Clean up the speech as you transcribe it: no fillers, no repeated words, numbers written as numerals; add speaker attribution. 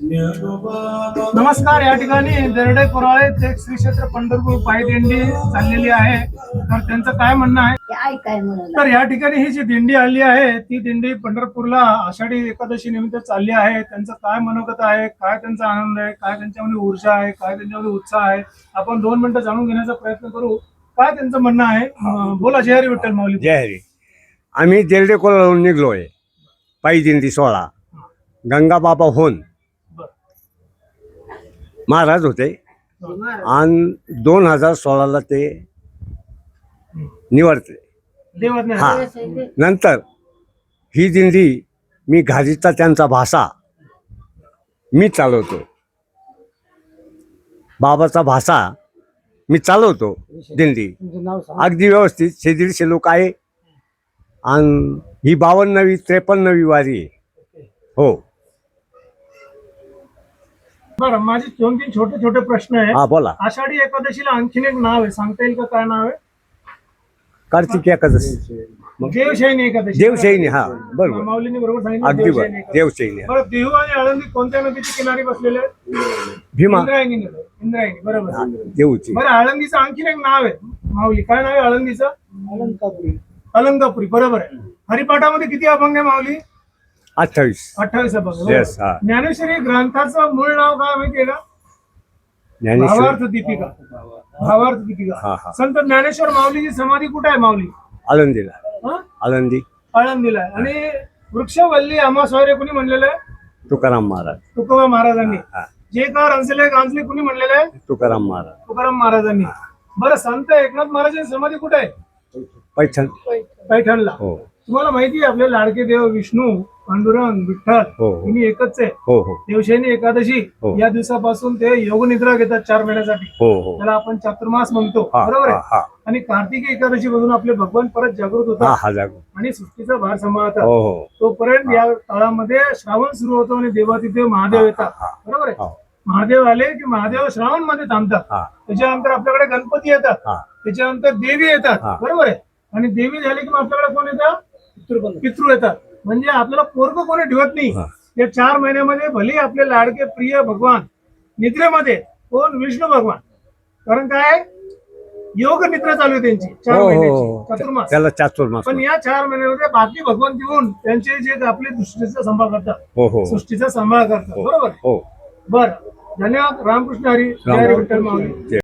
Speaker 1: नमस्कार. या ठिकाणी दर्डे पुराळे ते श्री क्षेत्र पंढरपूर पायी दिंडी चाललेली आहे. तर त्यांचं काय म्हणणं आहे, तर या ठिकाणी ही जी दिंडी आली आहे ती दिंडी पंढरपूरला आषाढी एकादशी निमित्त चालली आहे. त्यांचं काय मनोगत आहे, काय त्यांचा आनंद आहे, काय त्यांच्यामध्ये ऊर्जा आहे, काय त्यांच्यामध्ये उत्साह आहे, आपण 2 मिनिटं जाणून घेण्याचा प्रयत्न करू. काय त्यांचं म्हणणं आहे, बोला. जय हरी विठ्ठल माऊली.
Speaker 2: जय हरी. आम्ही देरडे कोल्हावरून निघलोय. पायी दिंडी 16 गंगा बाबा होन महाराज होते आणि 2016ला ते निवडले. हा, नंतर ही दिंडी मी घारीचा त्यांचा भाषा मी चालवतो. बाबाचा भाषा मी चालवतो. दिंडी अगदी व्यवस्थित 150 लोक आहे आणि ही 52वी 53वी वारी आहे. हो.
Speaker 1: बरं, माझे 2-3 छोटे प्रश्न आहे.
Speaker 2: हा, बोला.
Speaker 1: आषाढी एकादशीला आणखीन एक नाव आहे, सांगता येईल का? काय नाव आहे?
Speaker 2: कार्तिकी एकादशी.
Speaker 1: देवशयनी एकादशी.
Speaker 2: देवशयनी. हा, बरोबर.
Speaker 1: माऊलींनी बरोबर सांगितलं.
Speaker 2: अगदी बरोबर. देवशयनी.
Speaker 1: बरं, देहू आणि आळंदी कोणत्या नदीच्या किनारी बसलेले आहेत?
Speaker 2: भीमा.
Speaker 1: इंद्रायणी नदी. इंद्रायणी, बरोबर.
Speaker 2: देऊची.
Speaker 1: बरं, आळंदीचं आणखीन एक नाव आहे माऊली. काय नाव आहे आळंदीचं? अलंकापुरी. अलंकापुरी, बरोबर आहे. हरिपाठामध्ये किती अभंग आहे माऊली?
Speaker 2: 28
Speaker 1: अभंग.
Speaker 2: Yes, हा.
Speaker 1: ज्ञानेश्वरी ग्रंथाचं मूळ नाव काय माहितीये का?
Speaker 2: ज्ञानेश्वर.
Speaker 1: भावार्थ दीपिका. भावार्थ
Speaker 2: हा,
Speaker 1: दीपिका.
Speaker 2: हा.
Speaker 1: संत ज्ञानेश्वर माऊलीची समाधी कुठे आहे माऊली?
Speaker 2: आळंदीला.
Speaker 1: हं?
Speaker 2: आळंदी.
Speaker 1: आळंदीला आहे. आणि वृक्षवल्ली आम्हास्वारे कुणी म्हणलेलं आहे?
Speaker 2: तुकाराम महाराज.
Speaker 1: तुकोबा महाराजांनी.
Speaker 2: हा.
Speaker 1: जे का रंजले गांजले कुणी म्हणलेलं आहे?
Speaker 2: तुकाराम महाराज.
Speaker 1: तुकाराम महाराजांनी. बरं, संत एकनाथ महाराजांची समाधी कुठे आहे?
Speaker 2: पैठण.
Speaker 1: पैठणला.
Speaker 2: हो
Speaker 1: तुम्हाला माहिती आहे आपले लाडके देव विष्णू, पांडुरंग, विठ्ठल
Speaker 2: हो.
Speaker 1: तिन्ही एकच आहे.
Speaker 2: हो हो
Speaker 1: देवशयनी एकादशी
Speaker 2: हो.
Speaker 1: या दिवसापासून ते योग निद्रा घेतात 4 महिन्यासाठी.
Speaker 2: हो हो.
Speaker 1: त्याला आपण चातुर्मास म्हणतो,
Speaker 2: हा,
Speaker 1: बरोबर
Speaker 2: हा,
Speaker 1: आहे.
Speaker 2: हा.
Speaker 1: आणि कार्तिकी एकादशी पासून आपले भगवान परत जागृत
Speaker 2: हा,
Speaker 1: होतात
Speaker 2: हा, जागो.
Speaker 1: आणि सृष्टीचा भार सांभाळतात.
Speaker 2: हो हो.
Speaker 1: तोपर्यंत या काळामध्ये श्रावण सुरू होतो आणि देवातिदेव महादेव येतात,
Speaker 2: हा.
Speaker 1: बरोबर आहे.
Speaker 2: हो.
Speaker 1: महादेव आले की महादेव श्रावण मध्ये थांबतात.
Speaker 2: हा.
Speaker 1: त्याच्यानंतर आपल्याकडे गणपती येतात.
Speaker 2: हा.
Speaker 1: त्याच्यानंतर देवी येतात,
Speaker 2: हा.
Speaker 1: बरोबर आहे. आणि देवी झाली की मग आपल्याकडे कोण येतात? पितृ येतात. म्हणजे आपल्याला पोरग कोणी ठेवत नाही.
Speaker 2: हा.
Speaker 1: या 4 महिन्यामध्ये भले आपले लाडके प्रिय भगवान निद्रेमध्ये कोण? विष्णू भगवान. कारण काय? योग निद्रा चालू आहे त्यांची 4
Speaker 2: हो, हो,
Speaker 1: महिन्याची,
Speaker 2: हो.
Speaker 1: चातुर्मास.
Speaker 2: त्याला चातुर्मास.
Speaker 1: पण या 4 महिन्यामध्ये बाकी भगवान देऊन त्यांचे जे आपले सृष्टीचा सांभाळ करतात,
Speaker 2: हो हो
Speaker 1: सृष्टीचा सांभाळ करतात,
Speaker 2: हो.
Speaker 1: बरोबर.
Speaker 2: हो.
Speaker 1: बरं, धन्यवाद. रामकृष्ण हरी. जय हरी विठ्ठल माऊली.